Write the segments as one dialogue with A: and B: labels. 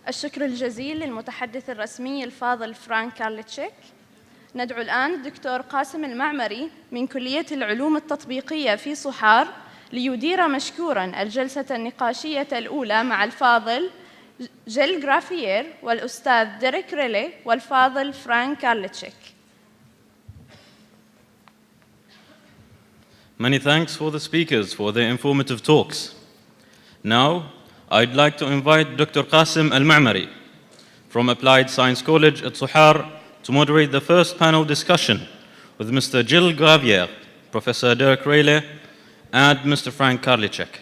A: الشكر الجزيل للمتحدث الرسمي الفاضل فرانك كارلتشيك. ندعو الآن الدكتور قاسم المعمري من كلية العلوم التطبيقية في صحار ليدير مشكوراً الجلسة النقاشية الأولى مع الفاضل جيل غرافيير والأستاذ ديريك ريلي والفاضل فرانك كارلتشيك.
B: Many thanks for the speakers for their informative talks. Now, I'd like to invite Dr. Qasim Al-Ma'mari from Applied Science College at Sohar to moderate the first panel discussion with Mr. Gilles Gravier, Professor Derek Rayleigh, and Mr. Frank Karliczek.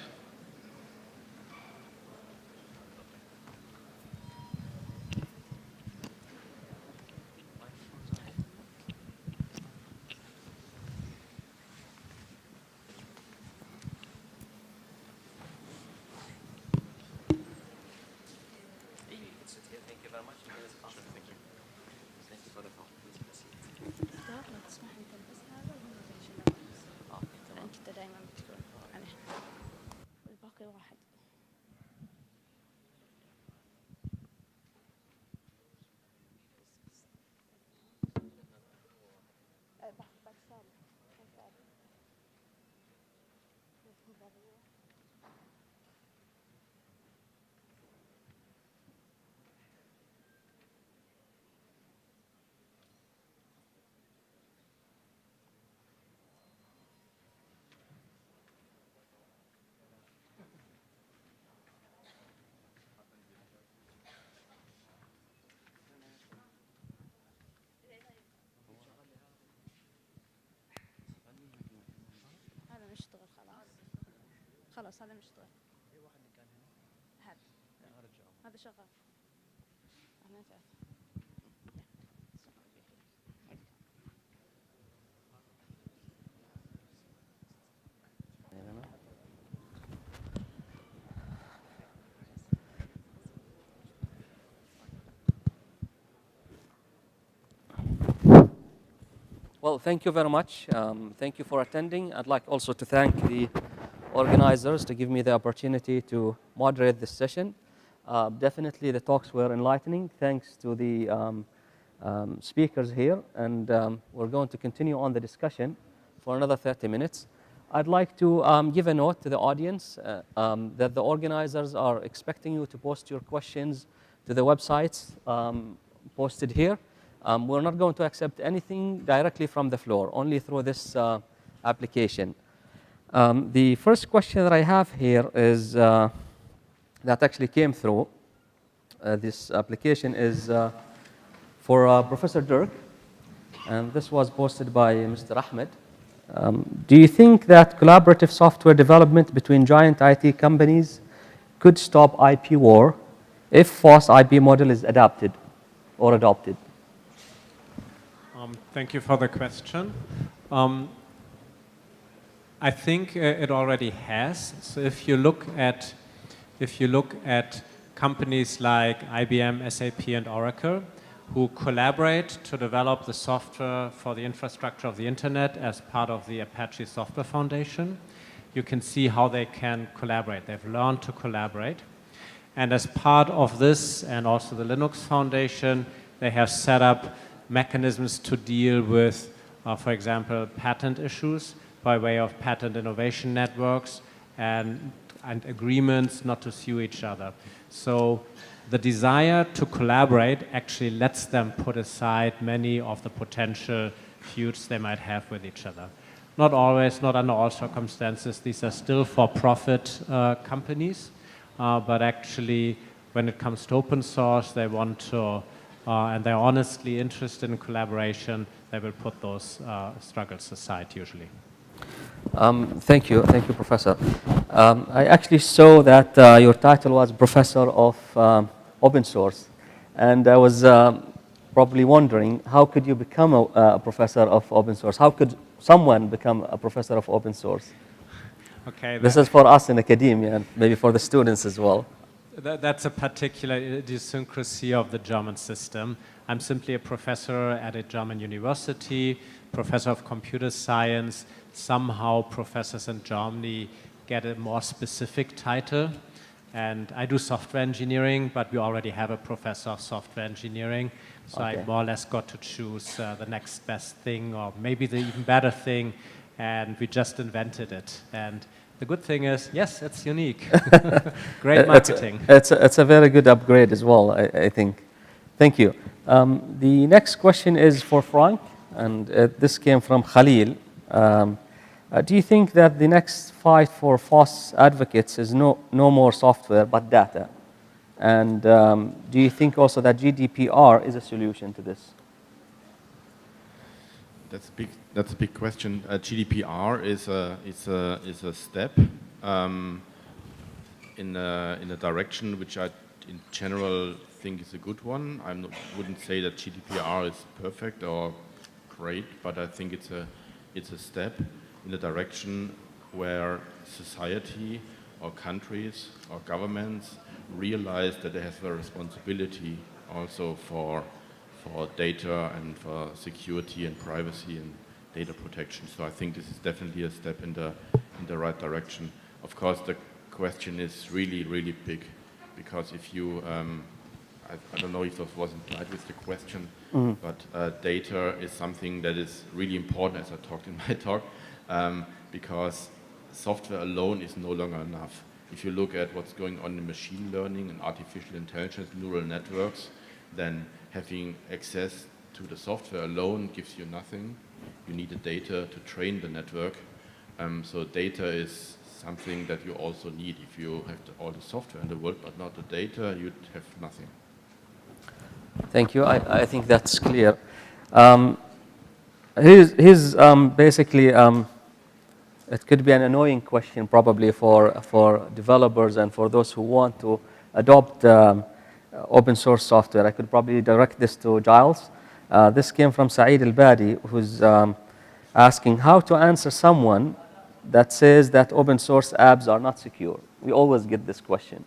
A: خلاص هذا مشتغل. هذا شغال.
C: Well, thank you very much. Thank you for attending. I'd like also to thank the organizers to give me the opportunity to moderate this session. Definitely the talks were enlightening. Thanks to the speakers here. And we're going to continue on the discussion for another 30 minutes. I'd like to give a note to the audience that the organizers are expecting you to post your questions to the websites posted here. We're not going to accept anything directly from the floor, only through this application. The first question that I have here is that actually came through. This application is for Professor Dirk, and this was posted by Mr. Ahmed. Do you think that collaborative software development between giant IT companies could stop IP war if FOSS IP model is adapted or adopted?
D: Thank you for the question. I think it already has. So if you look at companies like IBM, SAP, and Oracle, who collaborate to develop the software for the infrastructure of the internet as part of the Apache Software Foundation, you can see how they can collaborate. They've learned to collaborate. And as part of this, and also the Linux Foundation, they have set up mechanisms to deal with, for example, patent issues by way of patent innovation networks and agreements not to sue each other. So the desire to collaborate actually lets them put aside many of the potential feuds they might have with each other. Not always, not under all circumstances. These are still for-profit companies, but actually when it comes to open source, they want to and they're honestly interested in collaboration, they will put those struggles aside usually.
C: Thank you, Professor. I actually saw that your title was Professor of Open Source, and I was probably wondering, how could you become a professor of open source? How could someone become a professor of open source?
D: Okay.
C: This is for us in academia, and maybe for the students as well.
D: That's a particular idiosyncrasy of the German system. I'm simply a professor at a German university, professor of computer science. Somehow professors in Germany get a more specific title. And I do software engineering, but we already have a professor of software engineering. So I more or less got to choose the next best thing, or maybe the even better thing, and we just invented it. And the good thing is, yes, it's unique. Great marketing.
C: It's a very good upgrade as well, I think. Thank you. The next question is for Frank, and this came from Khalil. Do you think that the next fight for FOSS advocates is no more software but data? And do you think also that GDPR is a solution to this?
E: That's a big question. GDPR is a step in a direction which I, in general, think is a good one. I wouldn't say that GDPR is perfect or great, but I think it's a step in the direction where society or countries or governments realize that they have a responsibility also for data and for security and privacy and data protection. So I think this is definitely a step in the right direction. Of course, the question is really, really big, because if you, I don't know if this was implied with the question, but data is something that is really important, as I talked in my talk, because software alone is no longer enough. If you look at what's going on in machine learning and artificial intelligence, neural networks, then having access to the software alone gives you nothing. You need the data to train the network. So data is something that you also need. If you have all the software in the world but not the data, you'd have nothing.
C: Thank you. I think that's clear. Here's basically, it could be an annoying question probably for developers and for those who want to adopt open source software. I could probably direct this to Giles. This came from Saeed Al-Badi, who's asking how to answer someone that says that open source apps are not secure. We always get this question.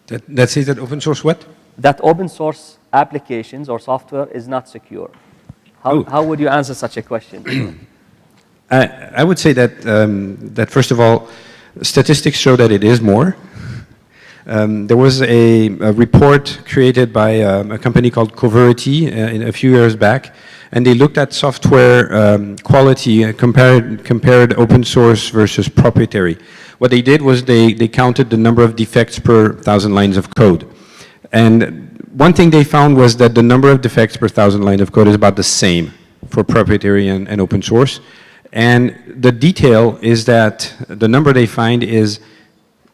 F: That says that open source what?
C: That open source applications or software is not secure. How would you answer such a question?
F: I would say that, that first of all, statistics show that it is more. There was a report created by a company called Coverity a few years back, and they looked at software quality and compared open source versus proprietary. What they did was they counted the number of defects per 1,000 lines of code. And one thing they found was that the number of defects per 1,000 lines of code is about the same for proprietary and open source. And the detail is that the number they find is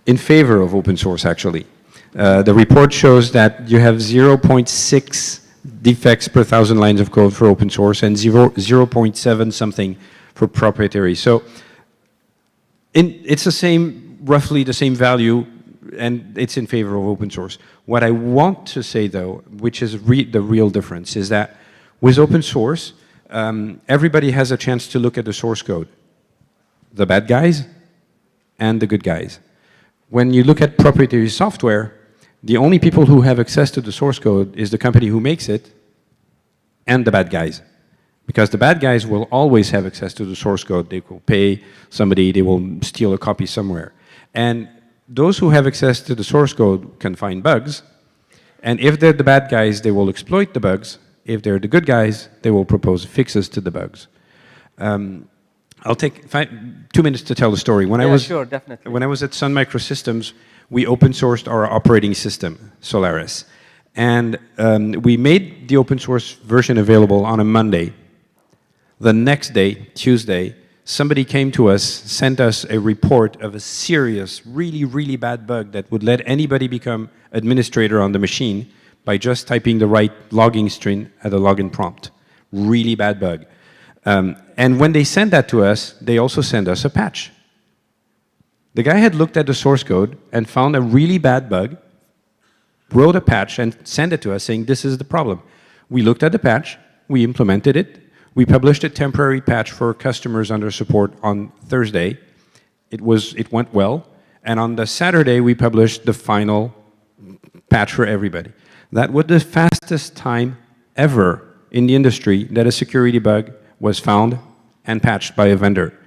F: in favor of open source, actually. The report shows that you have 0.6 defects per 1,000 lines of code for open source and 0.7 something for proprietary. So it's the same, roughly the same value, and it's in favor of open source. What I want to say, though, which is the real difference, is that with open source, everybody has a chance to look at the source code. The bad guys and the good guys. When you look at proprietary software, the only people who have access to the source code is the company who makes it and the bad guys. Because the bad guys will always have access to the source code. They will pay somebody, they will steal a copy somewhere. And those who have access to the source code can find bugs. And if they're the bad guys, they will exploit the bugs. If they're the good guys, they will propose fixes to the bugs. I'll take 2 minutes to tell the story.
C: Sure, definitely.
F: When I was at Sun Microsystems, we open sourced our operating system, Solaris. And we made the open source version available on a Monday. The next day, Tuesday, somebody came to us, sent us a report of a serious, really, really bad bug that would let anybody become administrator on the machine by just typing the right logging string at a login prompt. Really bad bug. And when they sent that to us, they also sent us a patch. The guy had looked at the source code and found a really bad bug, wrote a patch and sent it to us saying, this is the problem. We looked at the patch, we implemented it, we published a temporary patch for customers under support on Thursday. It went well. And on the Saturday, we published the final patch for everybody. That was the fastest time ever in the industry that a security bug was found and patched by a vendor.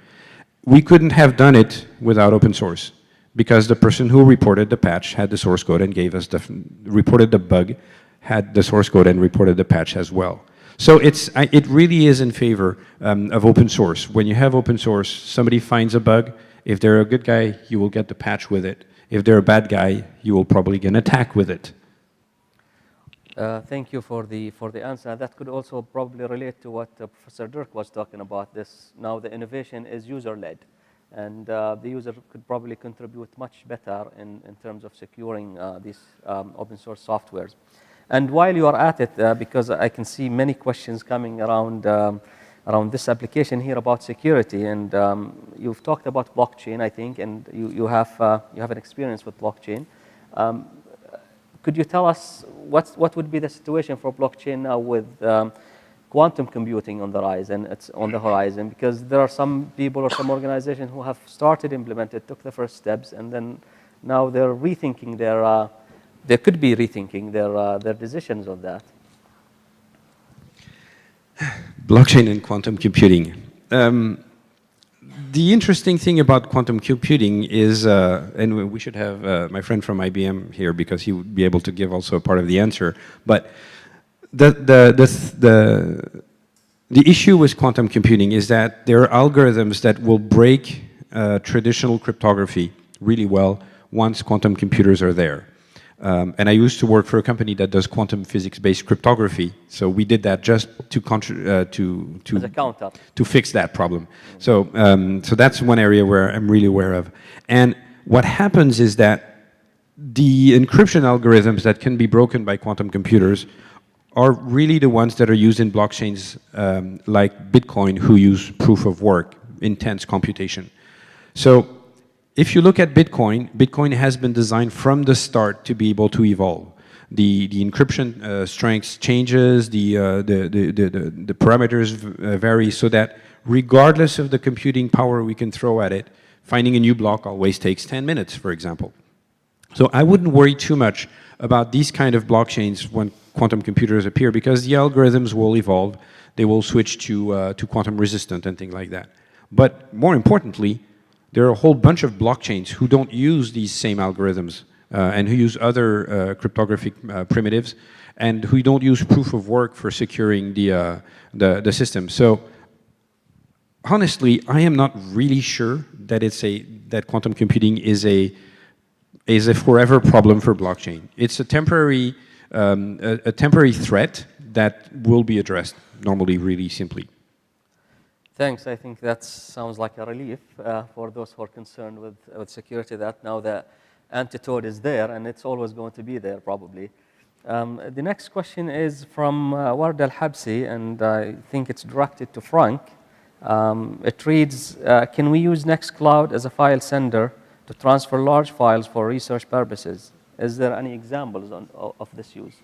F: We couldn't have done it without open source because the person who reported the patch had the source code and gave us reported the bug, had the source code and reported the patch as well. So it really is in favor of open source. When you have open source, somebody finds a bug. If they're a good guy, you will get the patch with it. If they're a bad guy, you will probably get an attack with it.
C: Thank you for the answer. That could also probably relate to what Professor Dirk was talking about. This now the innovation is user-led, and the user could probably contribute much better in terms of securing these open source softwares. And while you are at it, because I can see many questions coming around around this application here about security, and you've talked about blockchain, I think, and you have an experience with blockchain. Could you tell us what would be the situation for blockchain now with quantum computing on the rise and it's on the horizon? Because there are some people or some organizations who have started, implemented, took the first steps, and then now they're rethinking they could be rethinking their decisions on that.
F: Blockchain and quantum computing. The interesting thing about quantum computing is, and we should have my friend from IBM here because he would be able to give also a part of the answer, but the issue with quantum computing is that there are algorithms that will break traditional cryptography really well once quantum computers are there. And I used to work for a company that does quantum physics-based cryptography. So we did that just to
C: as a counter
F: to fix that problem. So so that's one area where I'm really aware of. And what happens is that the encryption algorithms that can be broken by quantum computers are really the ones that are used in blockchains like Bitcoin, who use proof of work, intense computation. So if you look at Bitcoin, Bitcoin has been designed from the start to be able to evolve. The encryption strength changes, the parameters vary, so that regardless of the computing power we can throw at it, finding a new block always takes 10 minutes, for example. So I wouldn't worry too much about these kind of blockchains when quantum computers appear, because the algorithms will evolve, they will switch to quantum resistant and things like that. But more importantly, there are a whole bunch of blockchains who don't use these same algorithms and who use other cryptographic primitives and who don't use proof of work for securing the system. So honestly, I am not really sure that that quantum computing is a forever problem for blockchain. It's a temporary threat that will be addressed normally really simply.
C: Thanks. I think that sounds like a relief for those who are concerned with security, that now the antidote is there and it's always going to be there probably. The next question is from Ward Al-Habsi, and I think it's directed to Frank. It reads, can we use Nextcloud as a file sender to transfer large files for research purposes? Is there any examples of this use?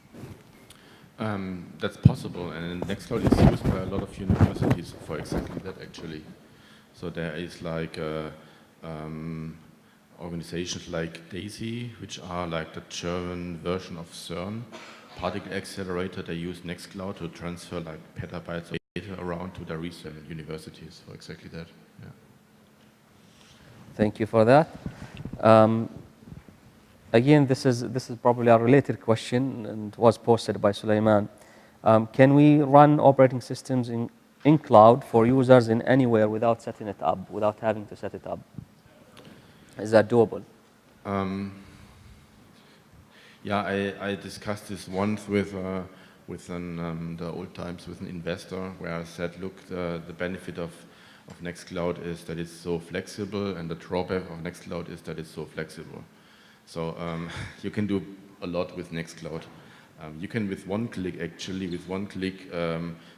E: That's possible, and Nextcloud is used by a lot of universities for exactly that, actually. So there is like organizations like DAISY, which are like the German version of CERN, particle accelerator. They use Nextcloud to transfer like petabytes of data around to their research universities for exactly that. Yeah.
C: Thank you for that. Again, this is probably a related question and was posted by Sulaiman. Can we run operating systems in cloud for users in anywhere without setting it up, without having to set it up? Is that doable?
E: Yeah, I discussed this once with the old times with an investor, where I said, look, the benefit of Nextcloud is that it's so flexible, and the drawback of Nextcloud is that it's so flexible. So you can do a lot with Nextcloud. You can, with one click,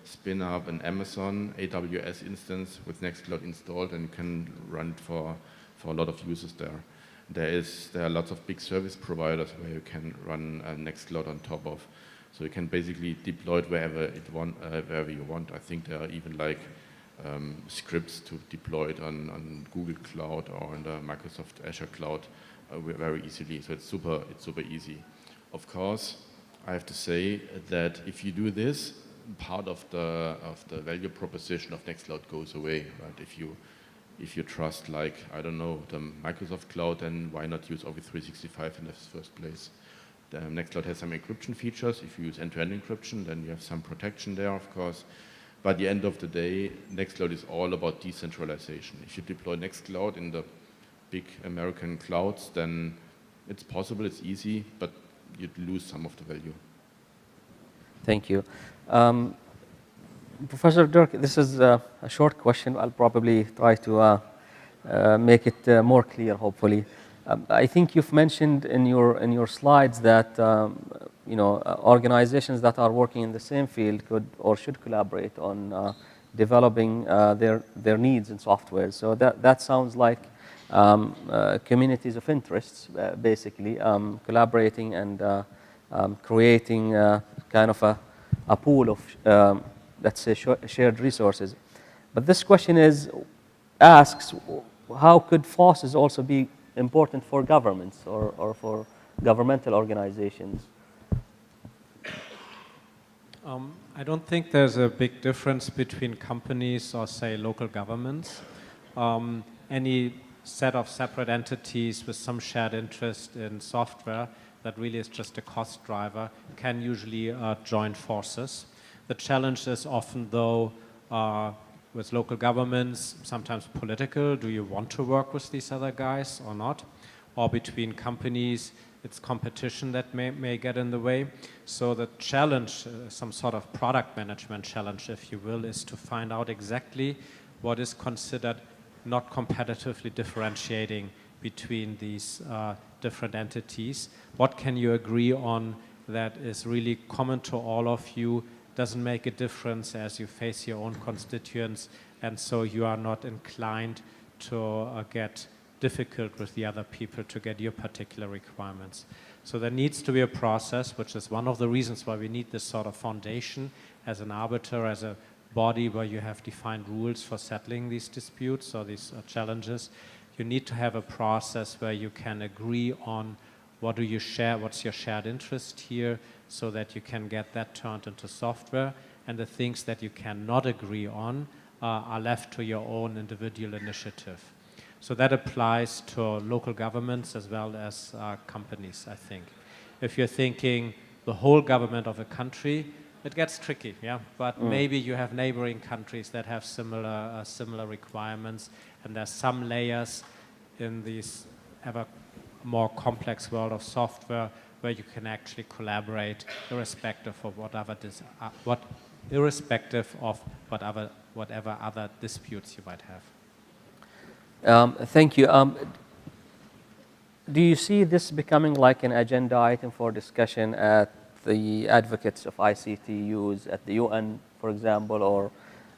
E: spin up an Amazon AWS instance with Nextcloud installed, and you can run it for a lot of users there. There are lots of big service providers where you can run Nextcloud on top of. So you can basically deploy it wherever you want. I think there are even like scripts to deploy it on Google Cloud or on the Microsoft Azure Cloud very easily. So it's super easy. Of course, I have to say that if you do this, part of the value proposition of Nextcloud goes away. Right? if you trust, like, I don't know, the Microsoft Cloud, then why not use Office 365 in the first place? The Nextcloud has some encryption features. If you use end-to-end encryption, then you have some protection there, of course. But at the end of the day, Nextcloud is all about decentralization. If you deploy Nextcloud in the big American clouds, then it's possible, it's easy, but you'd lose some of the value.
C: Thank you. Professor Dirk, this is a short question. I'll probably try to make it more clear, hopefully. I think you've mentioned in your slides that organizations that are working in the same field could or should collaborate on developing their needs in software. So that sounds like communities of interests, basically, collaborating and creating kind of a pool of, let's say, shared resources. But this question asks, how could FOSSs also be important for governments or for governmental organizations?
D: I don't think there's a big difference between companies or, say, local governments. Any set of separate entities with some shared interest in software that really is just a cost driver can usually join forces. The challenge is often, though, with local governments, sometimes political. Do you want to work with these other guys or not? Or between companies, it's competition that may get in the way. So the challenge, some sort of product management challenge, if you will, is to find out exactly what is considered not competitively differentiating between these different entities. What can you agree on that is really common to all of you, doesn't make a difference as you face your own constituents, and so you are not inclined to get difficult with the other people to get your particular requirements. So there needs to be a process, which is one of the reasons why we need this sort of foundation as an arbiter, as a body where you have defined rules for settling these disputes or these challenges. You need to have a process where you can agree on what do you share, what's your shared interest here, so that you can get that turned into software, and the things that you cannot agree on are left to your own individual initiative. So that applies to local governments as well as companies, I think. If you're thinking the whole government of a country, it gets tricky, yeah? But maybe you have neighboring countries that have similar requirements, and there's some layers in this ever more complex world of software where you can actually collaborate irrespective of whatever other disputes you might have.
C: Thank you. Do you see this becoming like an agenda item for discussion at the advocates of ICT use at the UN, for example, or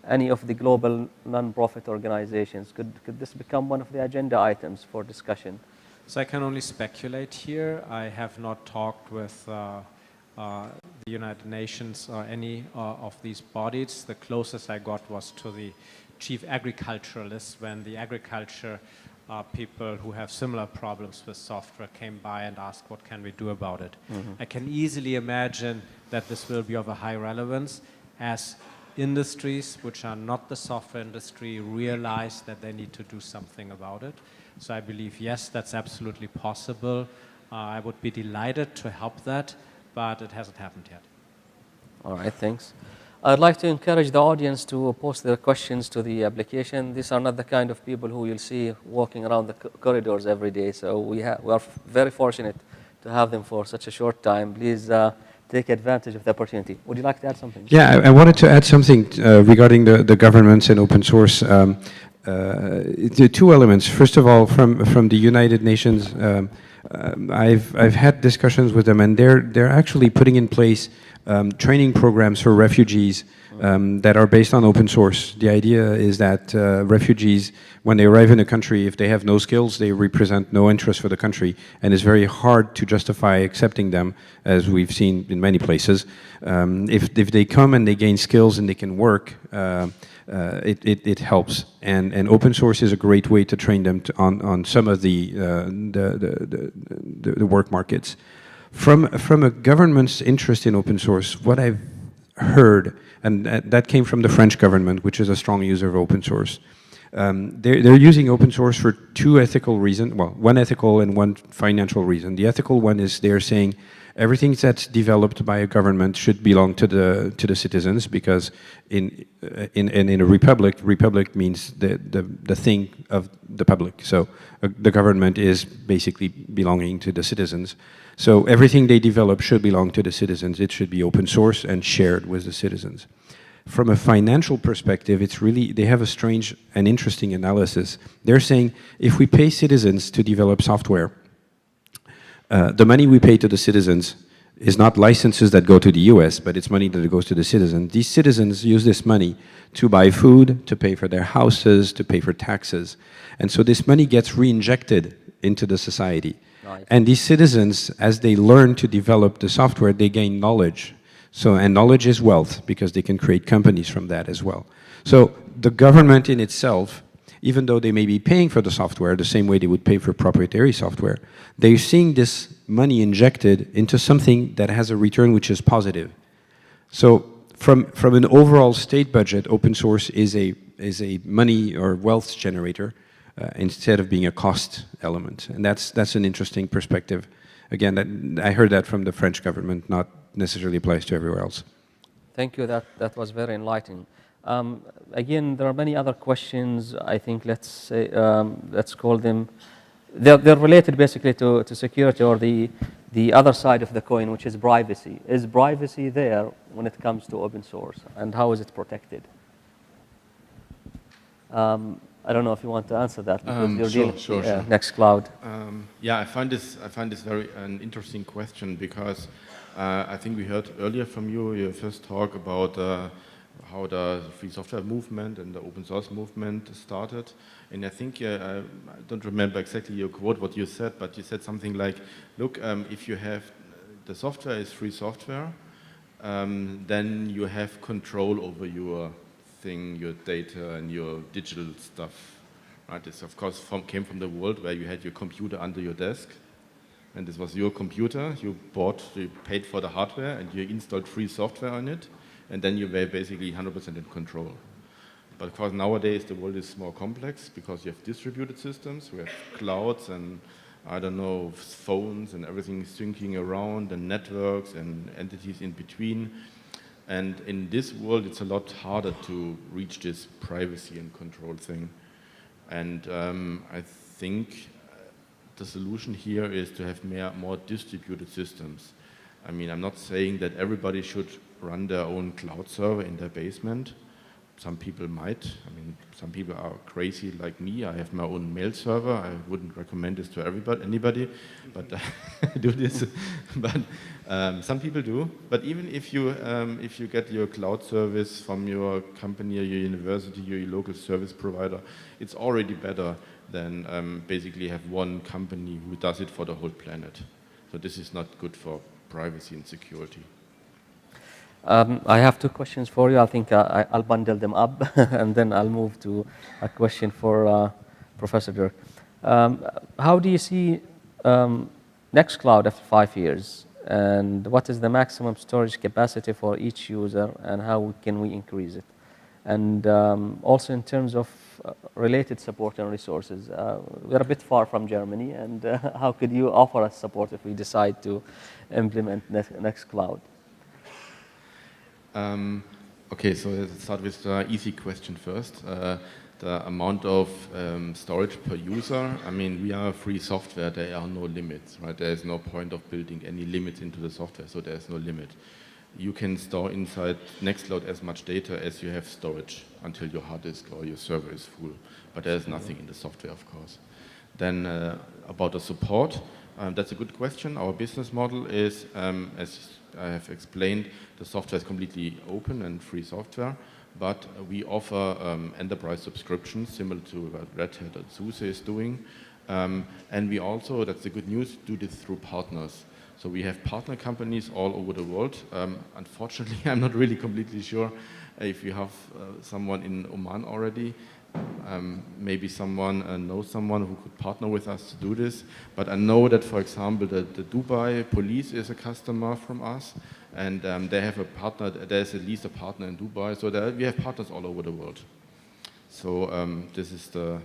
C: any of the global non-profit organizations? Could this become one of the agenda items for discussion?
D: So I can only speculate here. I have not talked with the United Nations or any of these bodies. The closest I got was to the chief agriculturalists when the agriculture people who have similar problems with software came by and asked, what can we do about it? I can easily imagine that this will be of a high relevance as industries which are not the software industry realize that they need to do something about it. So I believe, yes, that's absolutely possible. I would be delighted to help that, but it hasn't happened yet.
C: All right, thanks. I'd like to encourage the audience to post their questions to the application. These are not the kind of people who you'll see walking around the corridors every day, so we are very fortunate to have them for such a short time. Please take advantage of the opportunity. Would you like to add something?
F: Yeah, I wanted to add something regarding the governments and open source. There are two elements. First of all, from the United Nations, I've had discussions with them, and they're actually putting in place training programs for refugees that are based on open source. The idea is that refugees, when they arrive in a country, if they have no skills, they represent no interest for the country, and it's very hard to justify accepting them, as we've seen in many places. If they come and they gain skills and they can work, it helps, and open source is a great way to train them on some of the work markets. From a government's interest in open source, what I've heard, and that came from the French government, which is a strong user of open source, They're using open source for two ethical reasons. Well, one ethical and one financial reason. The ethical one is they're saying everything that's developed by a government should belong to the citizens, because in a republic means the thing of the public. So the government is basically belonging to the citizens. So everything they develop should belong to the citizens. It should be open source and shared with the citizens. From a financial perspective, it's really, they have a strange and interesting analysis. They're saying if we pay citizens to develop software, the money we pay to the citizens is not licenses that go to the US, but it's money that goes to the citizens. These citizens use this money to buy food, to pay for their houses, to pay for taxes. And so this money gets re-injected into the society.
C: Nice.
F: And these citizens, as they learn to develop the software, they gain knowledge. So, and knowledge is wealth, because they can create companies from that as well. So the government in itself, even though they may be paying for the software the same way they would pay for proprietary software, they're seeing this money injected into something that has a return which is positive. So from an overall state budget, open source is a money or wealth generator instead of being a cost element. And that's an interesting perspective. Again, I heard that from the French government, not necessarily applies to everywhere else.
C: Thank you. That was very enlightening. Again, there are many other questions. I think let's call them. They're related basically to security, or the other side of the coin, which is privacy. Is privacy there when it comes to open source, and how is it protected? I don't know if you want to answer that, because you're dealing
E: sure.
C: Nextcloud.
E: Yeah, I find this very an interesting question, because I think we heard earlier from you your first talk about how the free software movement and the open source movement started. And I think, I don't remember exactly your quote, what you said, but you said something like, look, if you have, the software is free software, then you have control over your thing, your data and your digital stuff. Right? This of course came from the world where you had your computer under your desk, and this was your computer. You paid for the hardware, and you installed free software on it, and then you were basically 100% in control. But of course nowadays the world is more complex, because you have distributed systems, we have clouds and I don't know, phones and everything syncing around, and networks and entities in between. And in this world it's a lot harder to reach this privacy and control thing. And I think the solution here is to have more distributed systems. I mean, I'm not saying that everybody should run their own cloud server in their basement. Some people might. I mean, some people are crazy like me. I have my own mail server. I wouldn't recommend this to anybody, but I do this. But some people do. But even if you get your cloud service from your company or your university or your local service provider, it's already better than basically have one company who does it for the whole planet. So this is not good for privacy and security.
C: I have two questions for you. I think I'll bundle them up and then I'll move to a question for Professor Dirk. How do you see Nextcloud after 5 years? And what is the maximum storage capacity for each user, and how can we increase it? And also in terms of related support and resources, we're a bit far from Germany, and how could you offer us support if we decide to implement Nextcloud?
E: Okay, so let's start with the easy question first. The amount of storage per user. I mean, we are free software. There are no limits, right? There is no point of building any limits into the software, so there is no limit. You can store inside Nextcloud as much data as you have storage until your hard disk or your server is full. But there is nothing in the software, of course. Then about the support, that's a good question. Our business model is, as I have explained, the software is completely open and free software, but we offer enterprise subscriptions similar to what Red Hat and SUSE is doing. And we also, that's the good news, do this through partners. So we have partner companies all over the world. Unfortunately, I'm not really completely sure if you have someone in Oman already. Maybe someone knows someone who could partner with us to do this. But I know that, for example, the Dubai police is a customer from us, and they have a partner. There's at least a partner in Dubai. So we have partners all over the world. This is the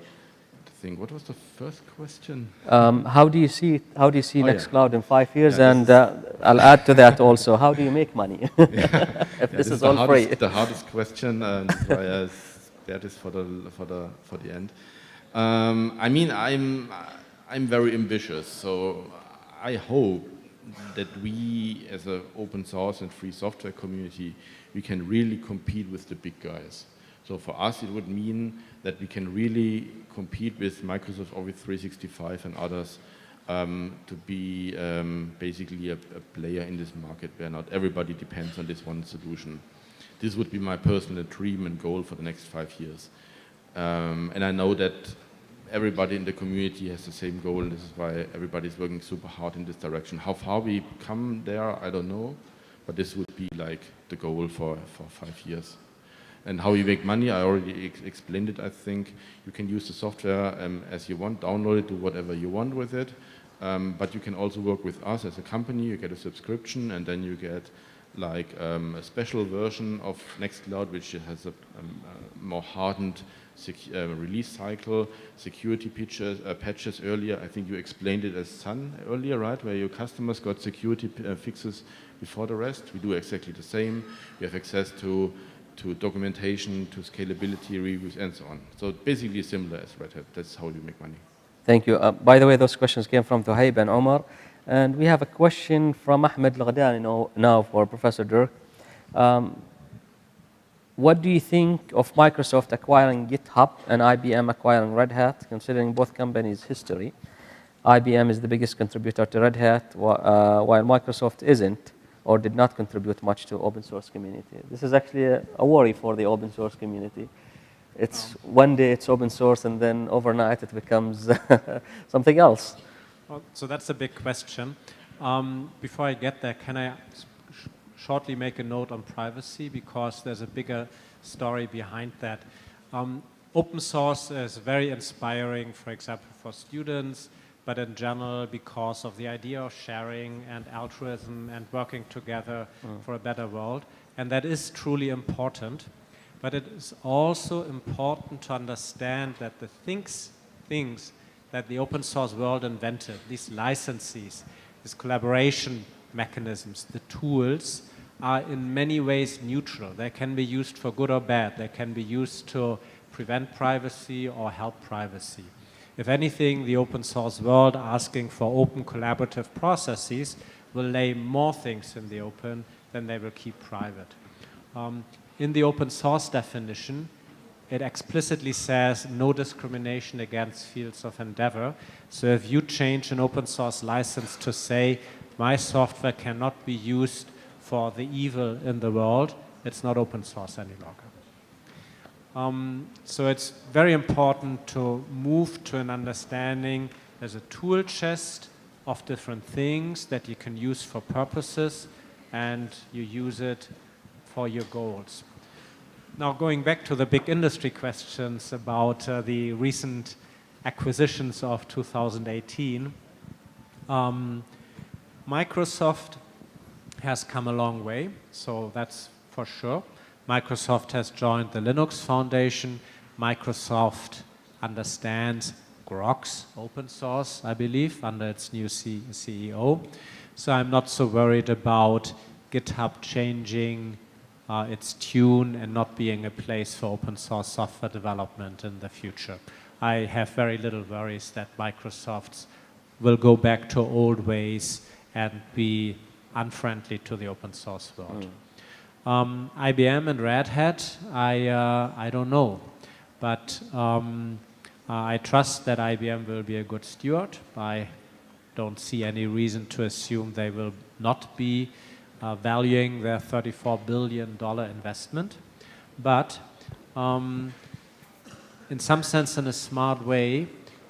E: thing. What was the first question?
C: How do you see
E: Oh,
C: Nextcloud in 5 years?
E: Yeah,
C: And I'll add to that also, how do you make money if this is all free?
E: The hardest question, and that's why I spared this for the end. I mean, I'm very ambitious, so I hope that we, as an open source and free software community, we can really compete with the big guys. So for us, it would mean that we can really compete with Microsoft Office 365 and others to be basically a player in this market where not everybody depends on this one solution. This would be my personal dream and goal for the next 5 years. And I know that everybody in the community has the same goal, and this is why everybody's working super hard in this direction. How far we come there, I don't know, but this would be like the goal for 5 years. And how you make money, I already explained it, I think. You can use the software as you want, download it, do whatever you want with it. But you can also work with us as a company. You get a subscription, and then you get like a special version of Nextcloud, which has a more hardened release cycle, security patches earlier. I think you explained it as Sun earlier, right? Where your customers got security fixes before the rest. We do exactly the same. We have access to documentation, to scalability reviews, and so on. So basically similar as Red Hat. That's how you make money.
C: Thank you. By the way, those questions came from Tuhaib and Omar. And we have a question from Ahmed Al-Ghadani now for Professor Dirk. What do you think of Microsoft acquiring GitHub and IBM acquiring Red Hat, considering both companies' history? IBM is the biggest contributor to Red Hat, while Microsoft isn't or did not contribute much to open source community. This is actually a worry for the open source community. It's one day it's open source, and then overnight it becomes something else.
D: Well, so that's a big question. Before I get there, can I shortly make a note on privacy, because there's a bigger story behind that. Open source is very inspiring, for example, for students, but in general because of the idea of sharing and altruism and working together for a better world. And that is truly important. But it is also important to understand that the things that the open source world invented, these licenses, these collaboration mechanisms, the tools, are in many ways neutral. They can be used for good or bad. They can be used to prevent privacy or help privacy. If anything, the open source world asking for open collaborative processes will lay more things in the open than they will keep private. In the open source definition, it explicitly says no discrimination against fields of endeavor. So if you change an open source license to say my software cannot be used for the evil in the world, it's not open source any longer. So it's very important to move to an understanding there's a tool chest of different things that you can use for purposes, and you use it for your goals. Now, going back to the big industry questions about the recent acquisitions of 2018, Microsoft has come a long way, so that's for sure. Microsoft has joined the Linux Foundation. Microsoft understands Grok's open source, I believe, under its new CEO. So I'm not so worried about GitHub changing its tune and not being a place for open source software development in the future. I have very little worries that Microsoft will go back to old ways and be unfriendly to the open source world. IBM and Red Hat, I don't know, but I trust that IBM will be a good steward. I don't see any reason to assume they will not be valuing their $34 billion investment, but in some sense, in a smart way,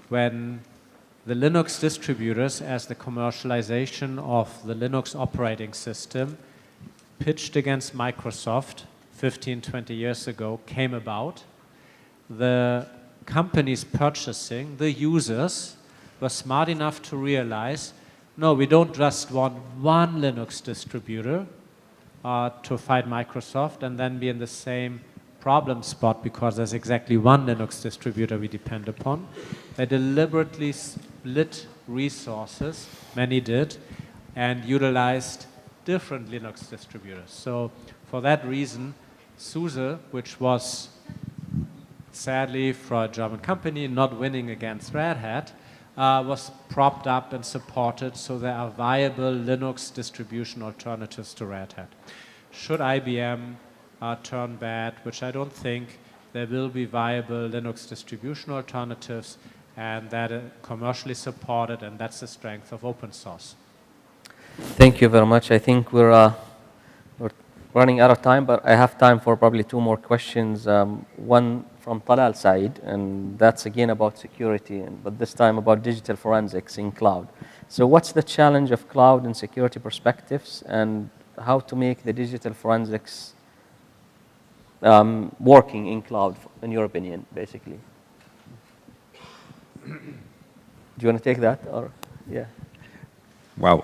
D: when the Linux distributors, as the commercialization of the Linux operating system pitched against Microsoft 15, 20 years ago came about, the companies purchasing, the users, were smart enough to realize, no, we don't just want one Linux distributor to fight Microsoft and then be in the same problem spot because there's exactly one Linux distributor we depend upon. They deliberately split resources, many did, and utilized different Linux distributors. So for that reason, SUSE, which was sadly for a German company not winning against Red Hat, was propped up and supported, so there are viable Linux distribution alternatives to Red Hat. Should IBM turn bad, which I don't think, there will be viable Linux distribution alternatives, and that are commercially supported, and that's the strength of open source.
C: Thank you very much. I think we're running out of time, but I have time for probably two more questions. One from Talal Said, and that's again about security, but this time about digital forensics in cloud. So what's the challenge of cloud and security perspectives, and how to make the digital forensics working in cloud, in your opinion, basically? Do you want to take that, or yeah?
F: Wow.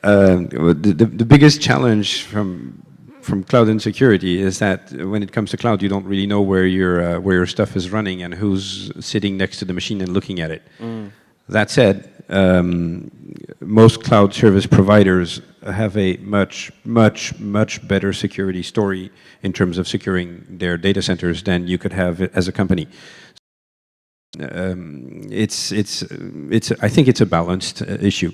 F: The biggest challenge from cloud and security is that when it comes to cloud, you don't really know where your stuff is running and who's sitting next to the machine and looking at it. That said, most cloud service providers have a much better security story in terms of securing their data centers than you could have as a company. I think it's a balanced issue.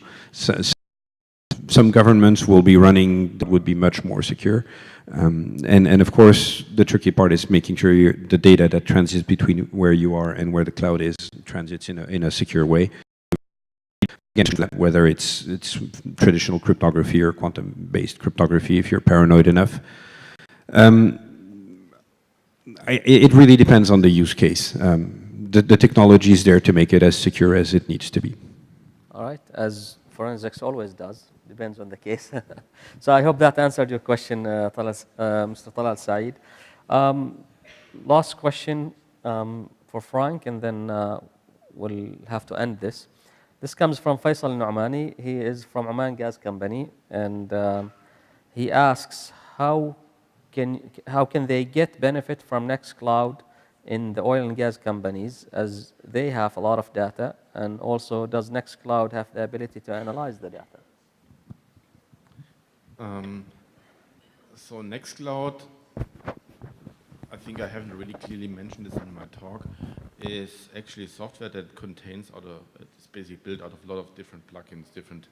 F: Some governments will be running that would be much more secure, and of course the tricky part is making sure the data that transits between where you are and where the cloud is transits in a secure way. Again, whether it's traditional cryptography or quantum-based cryptography, if you're paranoid enough. It really depends on the use case. The technology is there to make it as secure as it needs to be.
C: All right, as forensics always does, depends on the case. So I hope that answered your question, Mr. Talal Said. Last question for Frank, and then we'll have to end this. This comes from Faisal Nu'mani. He is from Oman Gas Company, and he asks, how can they get benefit from Nextcloud in the oil and gas companies, as they have a lot of data, and also does Nextcloud have the ability to analyze the data?
E: So Nextcloud, I think I haven't really clearly mentioned this in my talk, is actually software that contains, it's basically built out of a lot of different plugins, different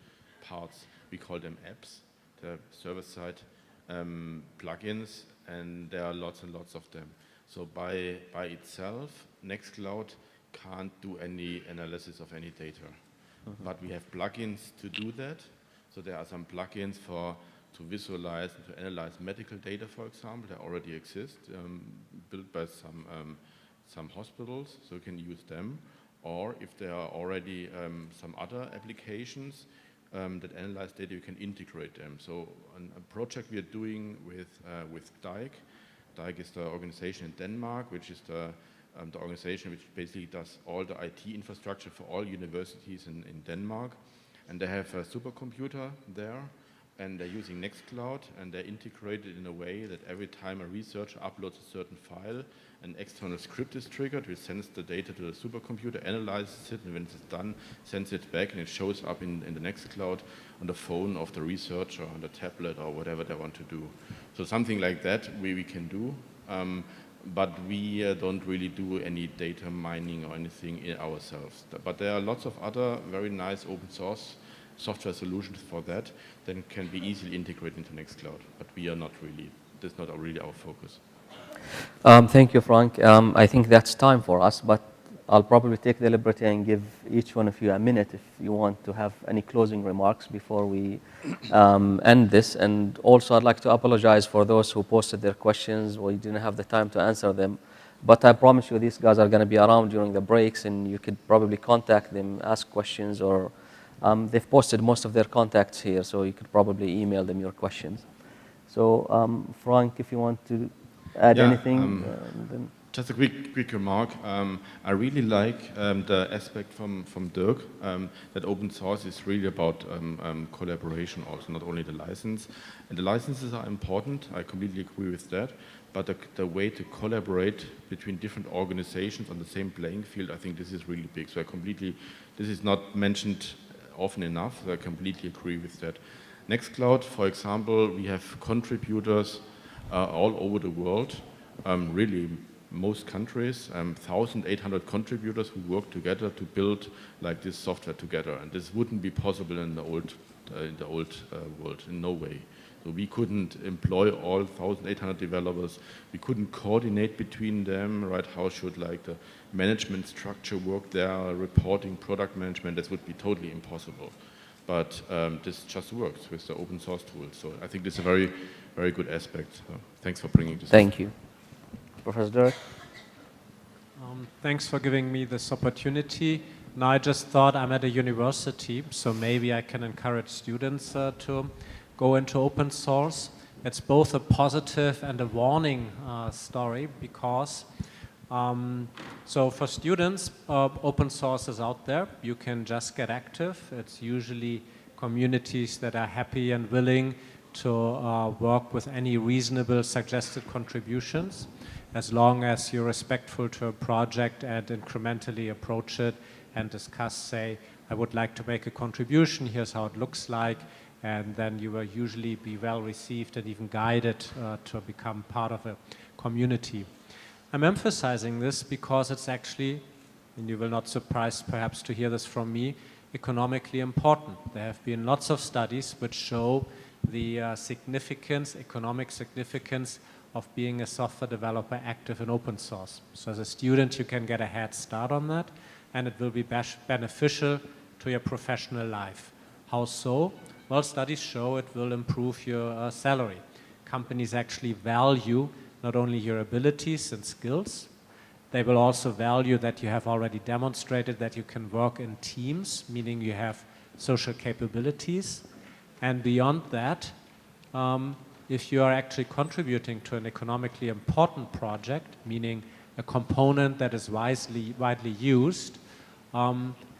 E: parts. We call them apps, the server-side plugins, and there are lots and lots of them. So by itself, Nextcloud can't do any analysis of any data. But we have plugins to do that. So there are some plugins to visualize and to analyze medical data, for example, that already exist, built by some hospitals, so you can use them. Or if there are already some other applications that analyze data, you can integrate them. So a project we are doing with DIKE. DIKE is the organization in Denmark, which is the organization which basically does all the IT infrastructure for all universities in Denmark. And they have a supercomputer there, and they're using Nextcloud, and they're integrated in a way that every time a researcher uploads a certain file, an external script is triggered, which sends the data to the supercomputer, analyzes it, and when it's done, sends it back, and it shows up in the Nextcloud on the phone of the researcher, on the tablet, or whatever they want to do. So something like that we can do, but we don't really do any data mining or anything ourselves. But there are lots of other very nice open source software solutions for that can be easily integrated into Nextcloud, but we are not really, that's not really our focus.
C: Thank you, Frank. I think that's time for us, but I'll probably take the liberty and give each one of you a minute if you want to have any closing remarks before we end this. And also, I'd like to apologize for those who posted their questions. We didn't have the time to answer them. But I promise you, these guys are going to be around during the breaks, and you could probably contact them, ask questions, or they've posted most of their contacts here, so you could probably email them your questions. So, Frank, if you want to add anything. Then.
E: Just a quick remark. I really like the aspect from Dirk that open source is really about collaboration also, not only the license. And the licenses are important, I completely agree with that, but the way to collaborate between different organizations on the same playing field, I think this is really big. So this is not mentioned often enough, so I completely agree with that. Nextcloud, for example, we have contributors all over the world, really most countries, 1,800 contributors who work together to build like this software together, and this wouldn't be possible in the old world, in no way. So we couldn't employ all 1,800 developers. We couldn't coordinate between them, right? How should like the management structure work there, reporting, product management? This would be totally impossible. But this just works with the open source tools. So I think this is a very, very good aspect. So thanks for bringing this.
C: Thank you. Professor Dirk?
D: Thanks for giving me this opportunity. Now I just thought I'm at a university, so maybe I can encourage students to go into open source. It's both a positive and a warning story because so for students, open source is out there. You can just get active. It's usually communities that are happy and willing to work with any reasonable suggested contributions, as long as you're respectful to a project and incrementally approach it and discuss, say, I would like to make a contribution, here's how it looks like, and then you will usually be well received and even guided to become part of a community. I'm emphasizing this because it's actually, and you will not surprise perhaps to hear this from me, economically important. There have been lots of studies which show the significance, economic significance of being a software developer active in open source. So as a student, you can get a head start on that, and it will be beneficial to your professional life. How so? Well, studies show it will improve your salary. Companies actually value not only your abilities and skills, they will also value that you have already demonstrated that you can work in teams, meaning you have social capabilities. And beyond that, if you are actually contributing to an economically important project, meaning a component that is widely used,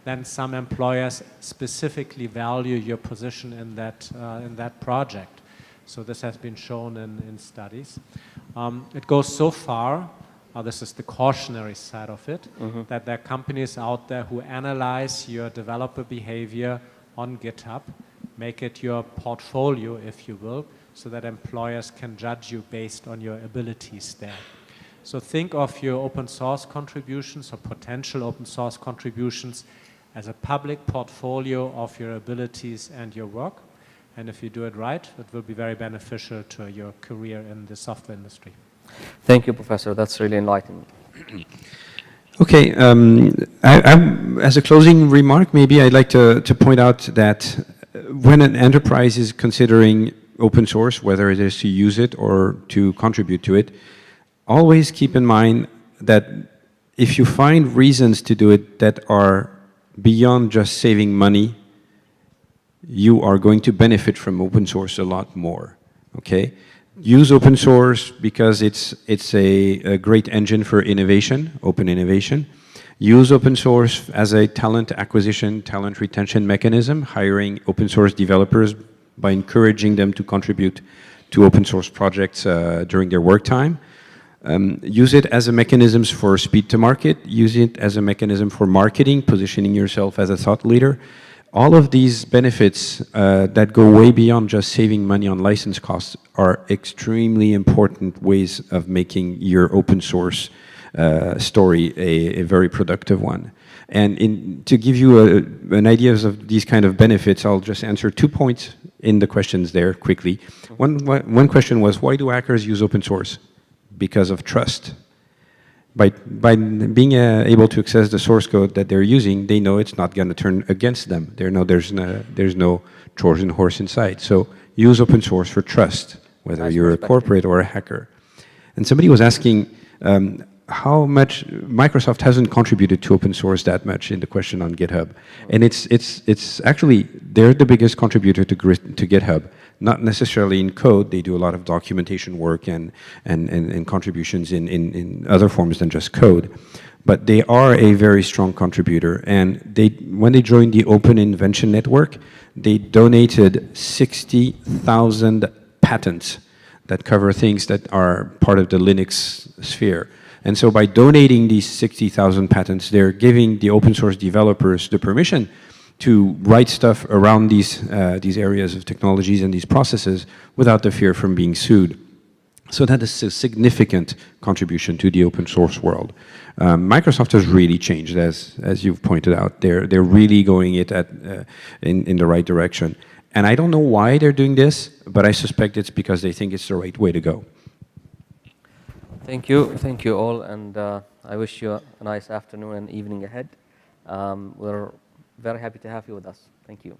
D: then some employers specifically value your position in that project. So this has been shown in studies. It goes so far, this is the cautionary side of it, that there are companies out there who analyze your developer behavior on GitHub, make it your portfolio, if you will, so that employers can judge you based on your abilities there. So think of your open source contributions or potential open source contributions as a public portfolio of your abilities and your work. And if you do it right, it will be very beneficial to your career in the software industry.
C: Thank you, Professor. That's really enlightening.
F: Okay, as a closing remark, maybe I'd like to point out that when an enterprise is considering open source, whether it is to use it or to contribute to it, always keep in mind that if you find reasons to do it that are beyond just saving money, you are going to benefit from open source a lot more, okay? Use open source because it's a great engine for innovation, open innovation. Use open source as a talent acquisition, talent retention mechanism, hiring open source developers by encouraging them to contribute to open source projects during their work time. Use it as a mechanism for speed to market. Use it as a mechanism for marketing, positioning yourself as a thought leader. All of these benefits that go way beyond just saving money on license costs are extremely important ways of making your open source story a very productive one. And to give you an idea of these kind of benefits, I'll just answer 2 points in the questions there quickly. One question was, why do hackers use open source? Because of trust. By being able to access the source code that they're using, they know it's not going to turn against them. They know there's no Trojan horse inside. So use open source for trust, whether you're a corporate or a hacker. And somebody was asking, how much Microsoft hasn't contributed to open source that much in the question on GitHub. And it's actually, they're the biggest contributor to GitHub, not necessarily in code. They do a lot of documentation work and contributions in other forms than just code. But they are a very strong contributor. And when they joined the Open Invention Network, they donated 60,000 patents that cover things that are part of the Linux sphere. And so by donating these 60,000 patents, they're giving the open source developers the permission to write stuff around these areas of technologies and these processes without the fear from being sued. So that is a significant contribution to the open source world. Microsoft has really changed, as you've pointed out. They're really going it in the right direction. And I don't know why they're doing this, but I suspect it's because they think it's the right way to go.
C: Thank you all, and I wish you a nice afternoon and evening ahead. We're very happy to have you with us. Thank you.